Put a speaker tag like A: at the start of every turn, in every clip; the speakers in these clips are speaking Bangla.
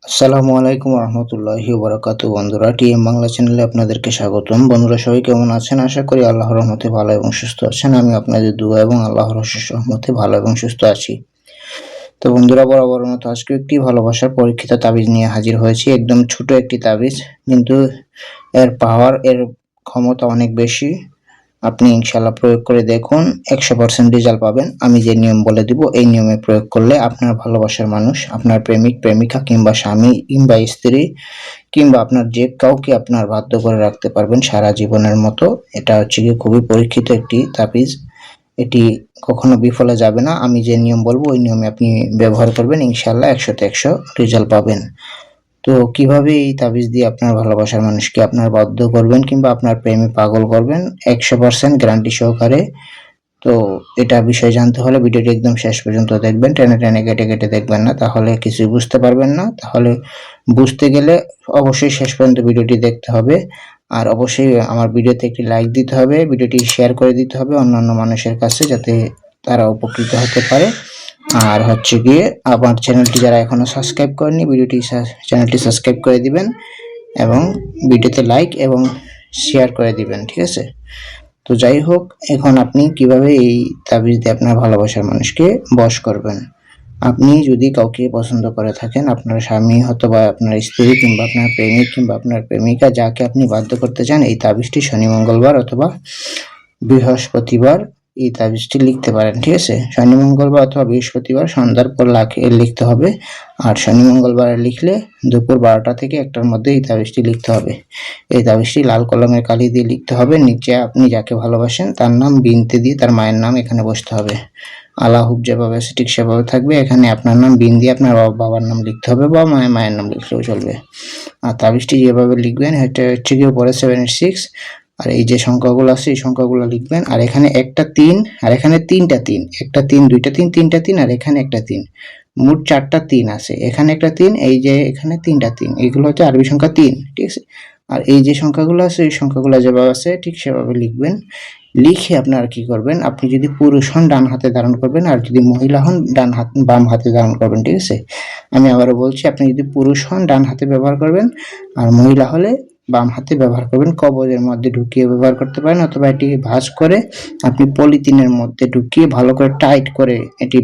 A: আসসালামু আলাইকুম রহমতুল্লাহি ওবারাকাতু। বন্ধুরা, টিএম বাংলা চ্যানেলে আপনাদেরকে স্বাগতম। বন্ধুরা, সবাই কেমন আছেন? আশা করি আল্লাহর রহমতে ভালো এবং সুস্থ আছেন। আমি আপনাদের দোয়া এবং আল্লাহর অশেষ রহমতে ভালো এবং সুস্থ আছি। তো বন্ধুরা, বরাবর মতো আজকে একটি ভালোবাসার পরীক্ষিত তাবিজ নিয়ে হাজির হয়েছি। একদম ছোট একটি তাবিজ, কিন্তু এর পাওয়ার, এর ক্ষমতা অনেক বেশি। আপনি ইনশাল্লাহ প্রয়োগ করে দেখুন, 100% রেজাল্ট পাবেন। আমি যে নিয়ম বলে দিব, এই নিয়মে প্রয়োগ করলে আপনার ভালোবাসার মানুষ, আপনার প্রেমিক প্রেমিকা কিংবা স্বামী কিংবা স্ত্রী কিংবা আপনার যে কাউকে আপনার বাধ্য করে রাখতে পারবেন সারা জীবনের মতো। এটা হচ্ছে কি খুবই পরীক্ষিত একটি তাবিজ। এটি কখনো বিফলে যাবে না। আমি যে নিয়ম বলবো ওই নিয়মে আপনি ব্যবহার করবেন, ইনশাল্লাহ 100তে 100 রেজাল্ট পাবেন। তো কিভাবে এই তাবিজ দিয়ে আপনার ভালোবাসার মানুষকে আপনার বাধ্য করবেন কিংবা আপনার প্রেমে পাগল করবেন 100% গ্যারান্টি সহকারে। তো এটা বিষয় জানতে হলে ভিডিওটি একদম শেষ পর্যন্ত দেখবেন, টেনে টেনে কেটে কেটে দেখবেন না, তাহলে কিছুই বুঝতে পারবেন না। তাহলে বুঝতে গেলে অবশ্যই শেষ পর্যন্ত ভিডিওটি দেখতে হবে। আর অবশ্যই আমার ভিডিওতে একটি লাইক দিতে হবে, ভিডিওটি শেয়ার করে দিতে হবে অন্যান্য মানুষের কাছে, যাতে তারা উপকৃত হতে পারে। আর হচ্ছে গিয়ে আমার চ্যানেলটি যারা এখনো সাবস্ক্রাইব করেনি, চ্যানেলটি সাবস্ক্রাইব করে দিবেন এবং ভিডিওতে লাইক এবং শেয়ার করে দিবেন, ঠিক আছে? তো যাই হোক, এখন আপনি কিভাবে এই তাবিজ দিয়ে আপনার ভালোবাসার মানুষকে বশ করবেন। আপনি যদি কাউকে পছন্দ করে থাকেন, আপনার স্বামী অথবা আপনার স্ত্রী কিংবা আপনার প্রেমিক কিংবা আপনার প্রেমিকা, যাকে আপনি বাধ্য করতে চান, এই তাবিজটি শনি মঙ্গলবার অথবা বৃহস্পতিবার এই তাবিজটি লিখতে পারেন, ঠিক আছে? শনি মঙ্গলবার অথবা বৃহস্পতিবার সন্ধ্যার পর লিখতে হবে। আর শনি মঙ্গলবারে লিখলে দুপুর 12টা থেকে 1টার মধ্যে এই তাবিজটি লিখতে হবে। এই তাবিজটি লাল কলমের কালি দিয়ে লিখতে হবে। নিচে আপনি যাকে ভালোবাসেন তার নাম বিনতে দিয়ে তার মায়ের নাম এখানে বসতে হবে। আলাহুব যেভাবে আছে ঠিক সেভাবে থাকবে। এখানে আপনার নাম বিন দিয়ে আপনার বাবার নাম লিখতে হবে, বা মায়ের নাম লিখলেও চলবে। আর তাবিজটি যেভাবে লিখবেন, এটা হচ্ছে কি উপরে 786, আর এই যে সংখ্যাগুলো আছে এই সংখ্যাগুলো লিখবেন। আর এখানে একটা 3, আর এখানে 3টা 3, একটা 3, দুইটা 3, 3টা 3, আর এখানে একটা 3, মোট 4টা 3 আছে। এখানে একটা 3, এই যে এখানে 3টা 3, এগুলো হচ্ছে আরবি সংখ্যা 3, ঠিক আছে? আর এই যে সংখ্যাগুলো আছে এই সংখ্যাগুলো যেভাবে আছে ঠিক সেভাবে লিখবেন। লিখে আপনারা কি করবেন, আপনি যদি পুরুষ হন ডান হাতে ধারণ করবেন, আর যদি মহিলা হন বাম হাতে ধারণ করবেন, ঠিক আছে? আমি আবারও বলছি, আপনি যদি পুরুষ হন ডান হাতে ব্যবহার করবেন, আর মহিলা হলে বাম হাতে ব্যবহার করবেন। কবজের মধ্যে ঢুকিয়ে ব্যবহার করতে পারেন, অথবা এটি ভাঁজ করে আপনি পলিথিনের মধ্যে ঢুকিয়ে ভালো করে টাইট করে এটি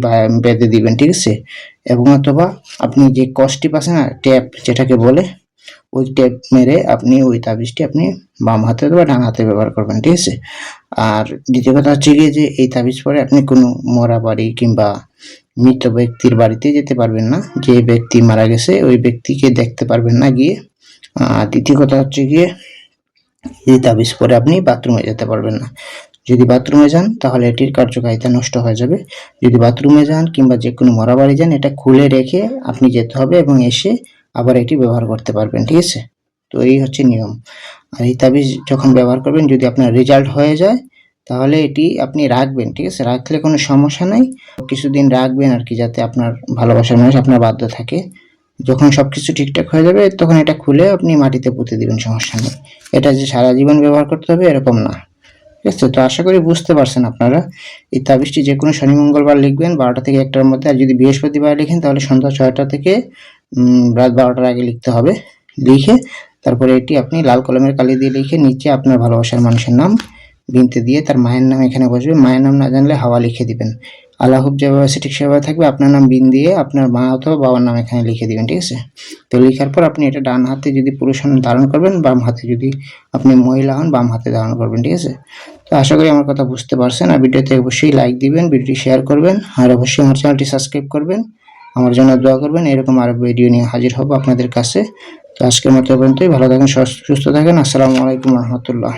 A: বেঁধে দিবেন, ঠিক আছে? এবং অথবা আপনি যে কষ্টি আছে না, ট্যাপ যেটাকে বলে, ওই ট্যাপ মেরে আপনি ওই তাবিজটি আপনি বাম হাতে অথবা ডান হাতে ব্যবহার করবেন, ঠিক আছে? আর দ্বিতীয় কথা হচ্ছে গিয়ে যে এই তাবিজ পরে আপনি কোনো মরা বাড়ি কিংবা মৃত ব্যক্তির বাড়িতে যেতে পারবেন না। যে ব্যক্তি মারা গেছে ওই ব্যক্তিকে দেখতে পারবেন না গিয়ে। দ্বিতীয় কথা হচ্ছে গিয়ে এই তাবিজ পরে আপনি বাথরুমে যেতে পারবেন না। যদি বাথরুমে যান তাহলে এটির কার্যকারিতা নষ্ট হয়ে যাবে। যদি বাথরুমে যান কিংবা যে কোনো মরা বাড়ি যান, এটা খুলে রেখে আপনি যেতে হবে এবং এসে আবার এটি ব্যবহার করতে পারবেন, ঠিক আছে? তো এই হচ্ছে নিয়ম। আর এই তাবিজ যখন ব্যবহার করবেন, যদি আপনার রেজাল্ট হয়ে যায় তাহলে এটি আপনি রাখবেন, ঠিক আছে? রাখলে কোনো সমস্যা নাই, কিছুদিন রাখবেন আর কি, যাতে আপনার ভালোবাসার মানুষ আপনার বাধ্য থাকে। যখন সবকিছু ঠিকঠাক হয়ে যাবে তখন এটা খুলে আপনি মাটিতে পুঁতে দিবেন, সমস্যা নেই। এটা যে সারা জীবন ব্যবহার করতে হবে এরকম না, ঠিক আছে? তো আশা করি বুঝতে পারছেন আপনারা। এই তাবিজটি যে কোনো শনি মঙ্গলবার লিখবেন 12টা থেকে 1টার মধ্যে, আর যদি বৃহস্পতিবার লিখেন তাহলে সন্ধ্যা 6টা থেকে রাত 12টার আগে লিখতে হবে। লিখে তারপরে এটি আপনি লাল কলমের কালি দিয়ে লিখে নিচে আপনার ভালোবাসার মানুষের নাম বিনতে দিয়ে তার মায়ের নাম এখানে বসবে। মায়ের নাম না জানলে হাওয়া লিখে দিবেন। আল্লাহুব যেভাবে আছে ঠিক সেভাবে থাকবে। আপনার নাম বিন দিয়ে আপনার মা অথবা বাবার নাম এখানে লিখে দিবেন, ঠিক আছে? তো লেখার পর আপনি এটা ডান হাতে যদি পুরুষ হন ধারণ করবেন, বাম হাতে যদি আপনি মহিলা হন বাম হাতে ধারণ করবেন, ঠিক আছে? তো আশা করি আমার কথা বুঝতে পারছেন। আর ভিডিওতে অবশ্যই লাইক দিবেন, ভিডিওটি শেয়ার করবেন, আর অবশ্যই আমার চ্যানেলটি সাবস্ক্রাইব করবেন, আমার জন্য দোয়া করবেন। এরকম আরো ভিডিও নিয়ে হাজির হব আপনাদের কাছে। তো আজকের মতো পর্যন্তই। ভালো থাকেন, সুস্থ থাকেন। আসসালামু আলাইকুম রহমতুল্লাহ।